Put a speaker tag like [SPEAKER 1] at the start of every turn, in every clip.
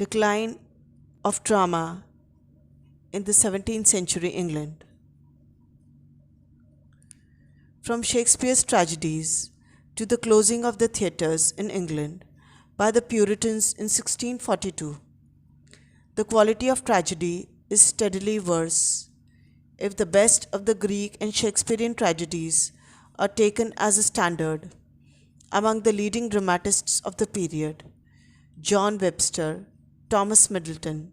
[SPEAKER 1] Decline of drama in the 17th century England. From Shakespeare's tragedies to the closing of the theatres in England by the Puritans in 1642, the quality of tragedy is steadily worse. If the best of the Greek and Shakespearean tragedies are taken as a standard, among the leading dramatists of the period, John Webster, Thomas Middleton,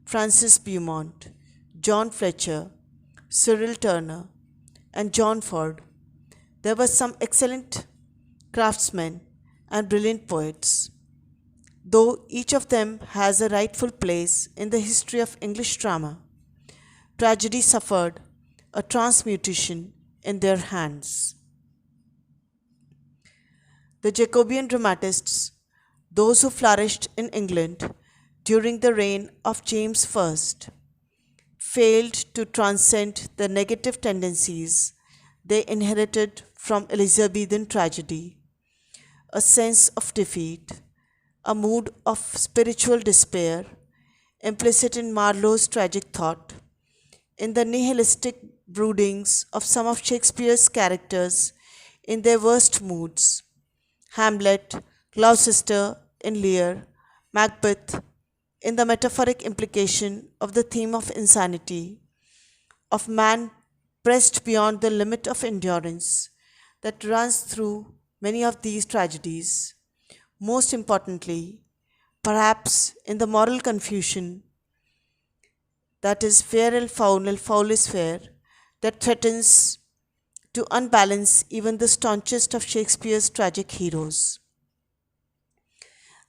[SPEAKER 1] Francis Beaumont, John Fletcher, Cyril Turner, and John Ford, there were some excellent craftsmen and brilliant poets. Though each of them has a rightful place in the history of English drama, tragedy suffered a transmutation in their hands. The Jacobean dramatists, those who flourished in England during the reign of James I, failed to transcend the negative tendencies they inherited from Elizabethan tragedy, a sense of defeat, a mood of spiritual despair implicit in Marlowe's tragic thought, in the nihilistic broodings of some of Shakespeare's characters in their worst moods, Hamlet, Gloucester in Lear, Macbeth, in the metaphoric implication of the theme of insanity, of man pressed beyond the limit of endurance that runs through many of these tragedies. Most importantly, perhaps in the moral confusion that is fair and foul is fair, that threatens to unbalance even the staunchest of Shakespeare's tragic heroes.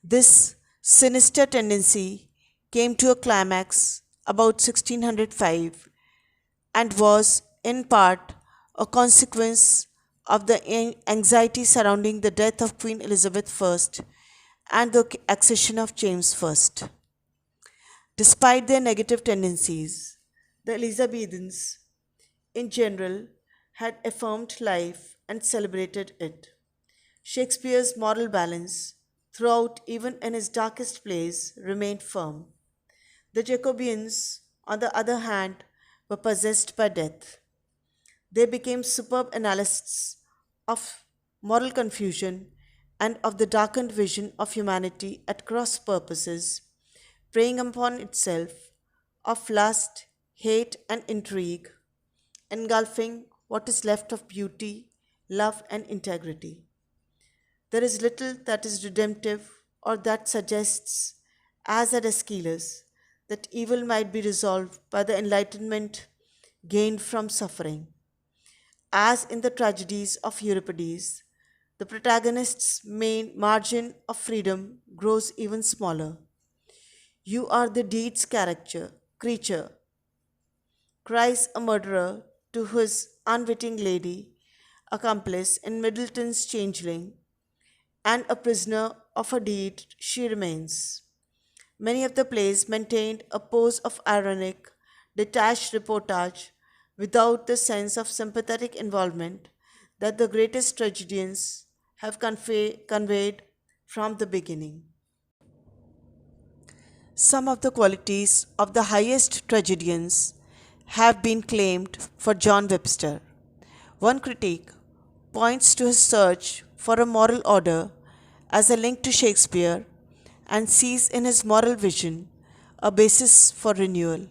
[SPEAKER 1] This sinister tendency came to a climax about 1605 and was, in part, a consequence of the anxiety surrounding the death of Queen Elizabeth I and the accession of James I. Despite their negative tendencies, the Elizabethans, in general, had affirmed life and celebrated it. Shakespeare's moral balance, throughout even in his darkest plays, remained firm. The Jacobeans, on the other hand, were possessed by death. They became superb analysts of moral confusion and of the darkened vision of humanity at cross purposes, preying upon itself, of lust, hate, and intrigue, engulfing what is left of beauty, love, and integrity. There is little that is redemptive or that suggests, as at Aeschylus, that evil might be resolved by the enlightenment gained from suffering. As in the tragedies of Euripides, the protagonist's main margin of freedom grows even smaller. You are the deed's creature, cries a murderer to his unwitting lady, accomplice in Middleton's Changeling, and a prisoner of a deed she remains. Many of the plays maintained a pose of ironic, detached reportage without the sense of sympathetic involvement that the greatest tragedians have conveyed from the beginning. Some of the qualities of the highest tragedians have been claimed for John Webster. One critic points to his search for a moral order as a link to Shakespeare and sees in his moral vision a basis for renewal.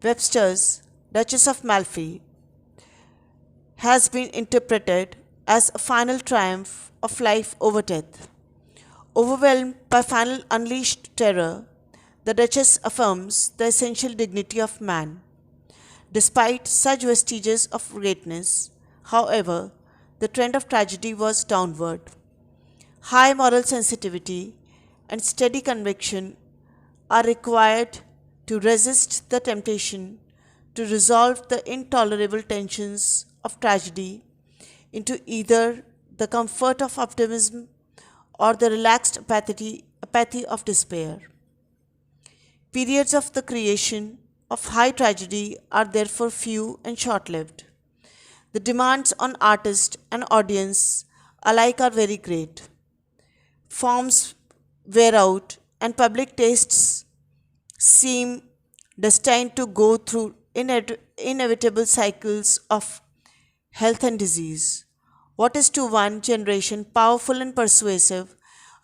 [SPEAKER 1] Webster's Duchess of Malfi has been interpreted as a final triumph of life over death. Overwhelmed by final unleashed terror, the Duchess affirms the essential dignity of man. Despite such vestiges of greatness, however, the trend of tragedy was downward. High moral sensitivity and steady conviction are required to resist the temptation to resolve the intolerable tensions of tragedy into either the comfort of optimism or the relaxed apathy of despair. Periods of the creation of high tragedy are therefore few and short lived. The demands on artist and audience alike are very great. Forms wear out and public tastes seem destined to go through inevitable cycles of health and disease. What is to one generation powerful and persuasive,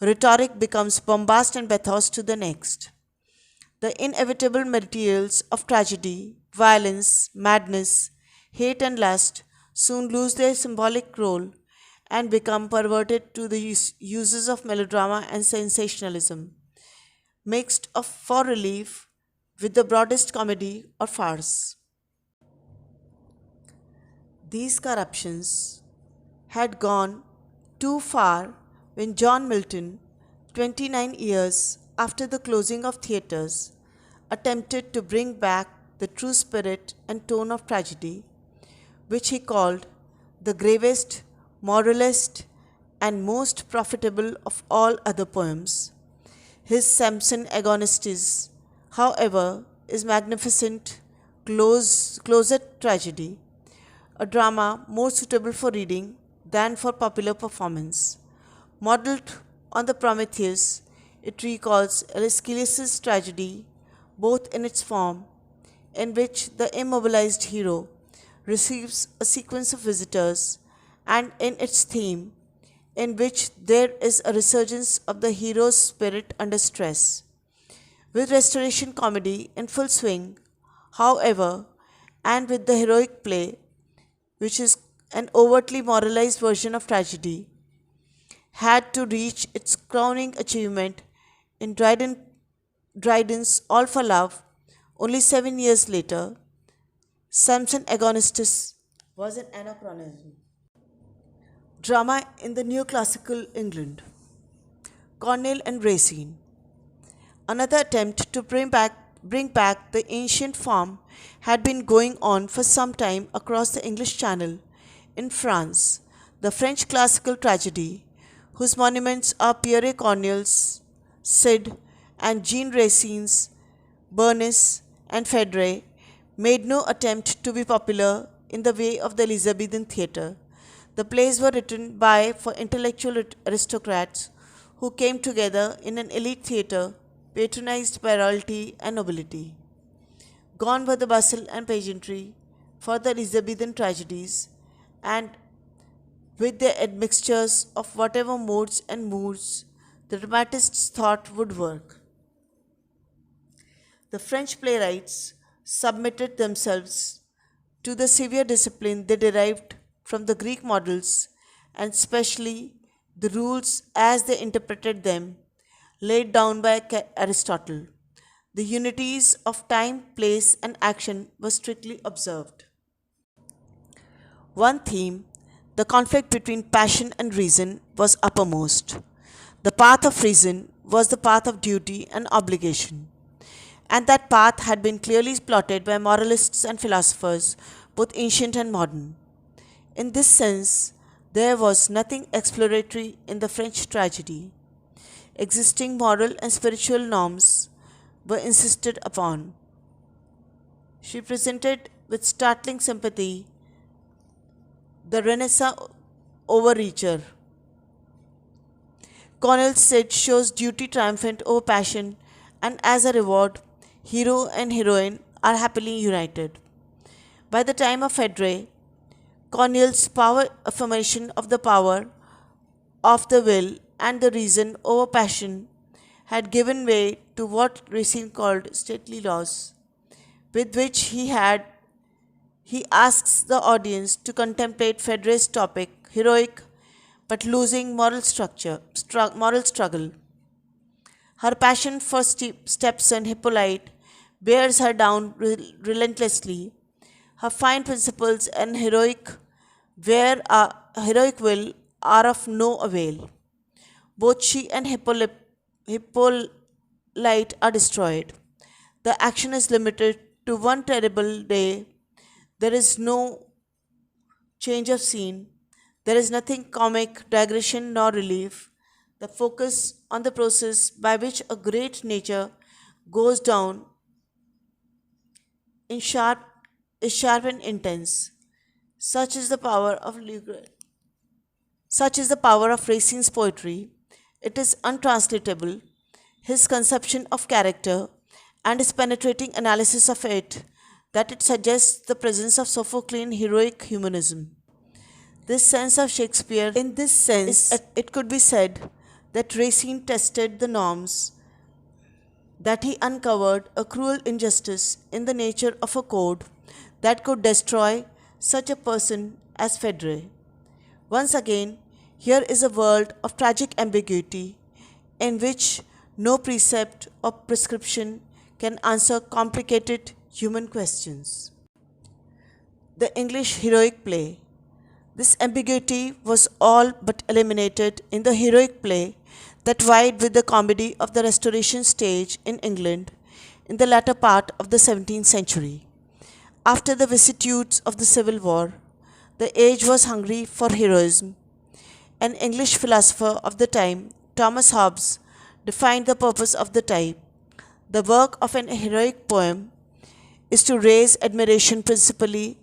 [SPEAKER 1] rhetoric becomes bombast and bathos to the next. The inevitable materials of tragedy, violence, madness, hate, and lust soon lose their symbolic role and become perverted to the uses of melodrama and sensationalism, mixed of for relief with the broadest comedy or farce. These corruptions had gone too far when John Milton, 29 years after the closing of theatres, attempted to bring back the true spirit and tone of tragedy, which he called the gravest, moralist, and most profitable of all other poems. His Samson Agonistes, however, is magnificent closet tragedy, a drama more suitable for reading than for popular performance. Modeled on the Prometheus, it recalls Aeschylus' tragedy both in its form, in which the immobilized hero receives a sequence of visitors, and in its theme, in which there is a resurgence of the hero's spirit under stress. With restoration comedy in full swing, however, and with the heroic play, which is an overtly moralized version of tragedy, had to reach its crowning achievement in Dryden's All for Love only 7 years later. Samson Agonistes was an anachronism. Drama in the neoclassical England. Cornell and Racine. Another attempt to bring back the ancient form had been going on for some time across the English Channel. In France, the French classical tragedy, whose monuments are Pierre Corneille's Cid and Jean Racine's Bernice and Phèdre, made no attempt to be popular in the way of the Elizabethan theatre. The plays were written by for intellectual aristocrats who came together in an elite theatre patronized by royalty and nobility. Gone were the bustle and pageantry for the Elizabethan tragedies, and with their admixtures of whatever modes and moods the dramatists thought would work. The French playwrights submitted themselves to the severe discipline they derived from the Greek models, and especially the rules as they interpreted them laid down by Aristotle. The unities of time, place, and action were strictly observed. One theme, the conflict between passion and reason, was uppermost. The path of reason was the path of duty and obligation, and that path had been clearly plotted by moralists and philosophers, both ancient and modern. In this sense, there was nothing exploratory in the French tragedy. Existing moral and spiritual norms were insisted upon. She presented with startling sympathy the Renaissance overreacher. Cornell Cid shows duty triumphant over passion, and as a reward, hero and heroine are happily united. By the time of Phèdre, Corneille's power affirmation of the power of the will and the reason over passion had given way to what Racine called stately laws, with which he asks the audience to contemplate Phèdre's topic, heroic but losing moral struggle. Her passion for stepson Hippolyte bears her down relentlessly. Her fine principles and heroic will are of no avail. Both she and Hippolyte are destroyed. The action is limited to one terrible day. There is no change of scene. There is nothing comic, digression, nor relief. The focus on the process by which a great nature goes down in sharp is sharp and intense. Such is the power of Such is the power of Racine's poetry. It is untranslatable. his conception of character, and his penetrating analysis of it that it suggests the presence of Sophoclean heroic humanism. This sense of Shakespeare, in this sense, it could be said that Racine tested the norms, that he uncovered a cruel injustice in the nature of a code that could destroy such a person as Phedre. Once again, here is a world of tragic ambiguity in which no precept or prescription can answer complicated human questions. The English heroic play. This ambiguity was all but eliminated in the heroic play that vied with the comedy of the Restoration stage in England in the latter part of the 17th century. After the vicissitudes of the Civil War, the age was hungry for heroism. An English philosopher of the time, Thomas Hobbes, defined the purpose of the type. The work of an heroic poem is to raise admiration principally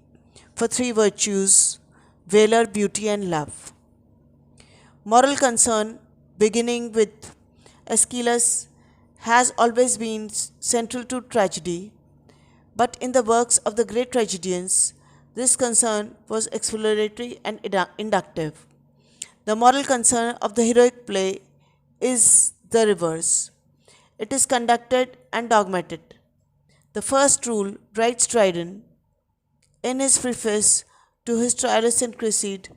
[SPEAKER 1] for three virtues: valor, beauty, and love. Moral concern, beginning with Aeschylus, has always been central to tragedy, but in the works of the great tragedians, this concern was exploratory and inductive. The moral concern of the heroic play is the reverse. It is conducted and dogmatic. The first rule, writes Dryden in his preface to his Troilus and Cresside,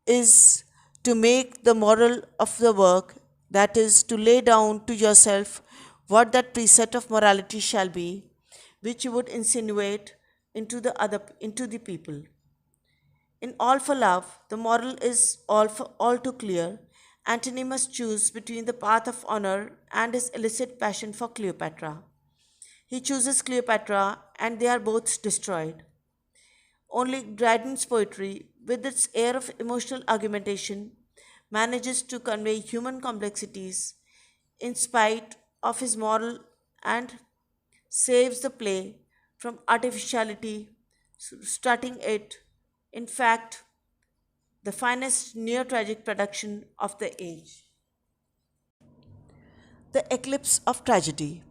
[SPEAKER 1] is to make the moral of the work, that is, to lay down to yourself what that precept of morality shall be, which you would insinuate into the people. In All for Love, the moral is all too clear. Antony must choose between the path of honor and his illicit passion for Cleopatra. He chooses Cleopatra, and they are both destroyed. Only Dryden's poetry, with its air of emotional argumentation, manages to convey human complexities in spite of his moral and saves the play from artificiality, strutting it, in fact, the finest neo tragic production of the age. The Eclipse of Tragedy.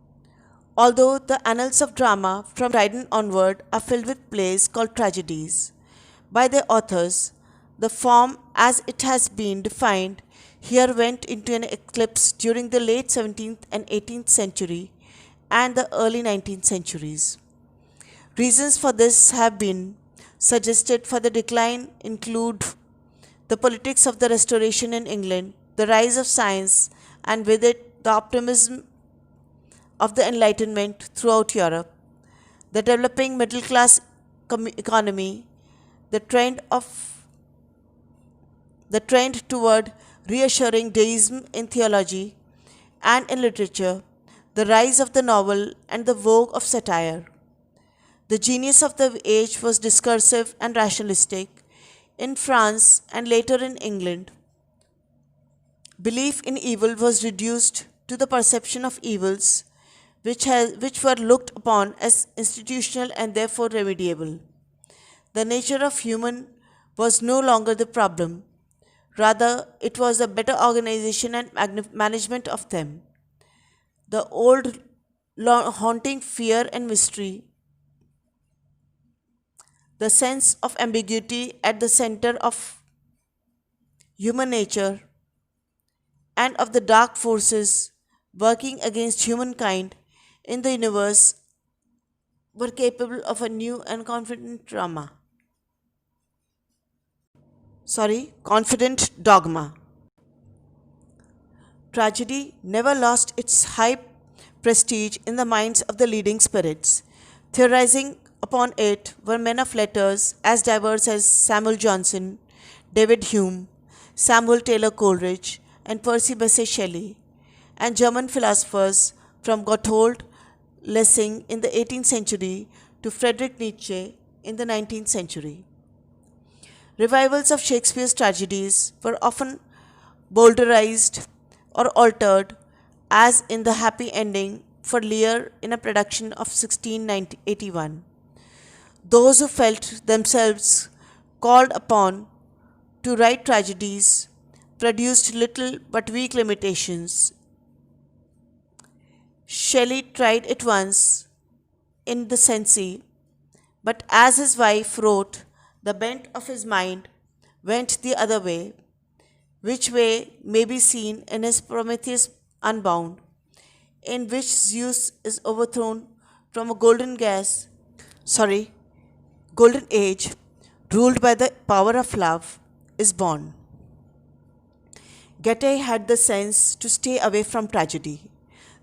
[SPEAKER 1] Although the annals of drama from Dryden onward are filled with plays called tragedies by their authors, the form as it has been defined here went into an eclipse during the late 17th and 18th century and the early 19th centuries. Reasons for this have been suggested for the decline include the politics of the Restoration in England, the rise of science, and with it the optimism of the Enlightenment throughout Europe, the developing middle class economy, the trend toward reassuring deism in theology and in literature, the rise of the novel and the vogue of satire. The genius of the age was discursive and rationalistic. In France and later in England, belief in evil was reduced to the perception of evils which were looked upon as institutional and therefore remediable. The nature of human was no longer the problem, rather, it was the better organization and management of them. The old haunting fear and mystery, the sense of ambiguity at the center of human nature, and of the dark forces working against humankind in the universe were capable of a new and confident dogma. Tragedy never lost its high prestige in the minds of the leading spirits. Theorizing upon it were men of letters as diverse as Samuel Johnson, David Hume, Samuel Taylor Coleridge, and Percy Bysshe Shelley, and German philosophers from Gotthold Lessing in the 18th century to Friedrich Nietzsche in the 19th century. Revivals of Shakespeare's tragedies were often bowdlerized or altered, as in the happy ending for Lear in a production of 1681. Those who felt themselves called upon to write tragedies produced little but weak limitations. Shelley tried it once in the Cenci, but as his wife wrote, the bent of his mind went the other way, which way may be seen in his Prometheus Unbound, in which Zeus is overthrown from a sorry, golden age ruled by the power of love, is born. Goethe had the sense to stay away from tragedy.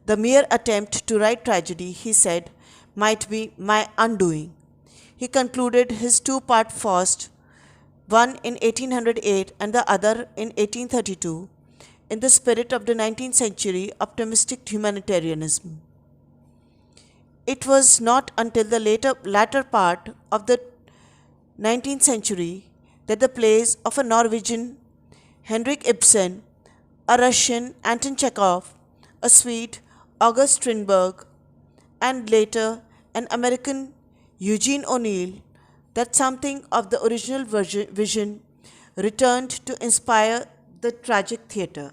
[SPEAKER 1] The mere attempt to write tragedy, he said, might be my undoing. He concluded his two-part Faust, one in 1808 and the other in 1832, in the spirit of the 19th century optimistic humanitarianism. It was not until the latter part of the 19th century that the plays of a Norwegian Henrik Ibsen, a Russian Anton Chekhov, a Swede August Strindberg, and later an American Eugene O'Neill, that something of the original vision returned to inspire the tragic theatre.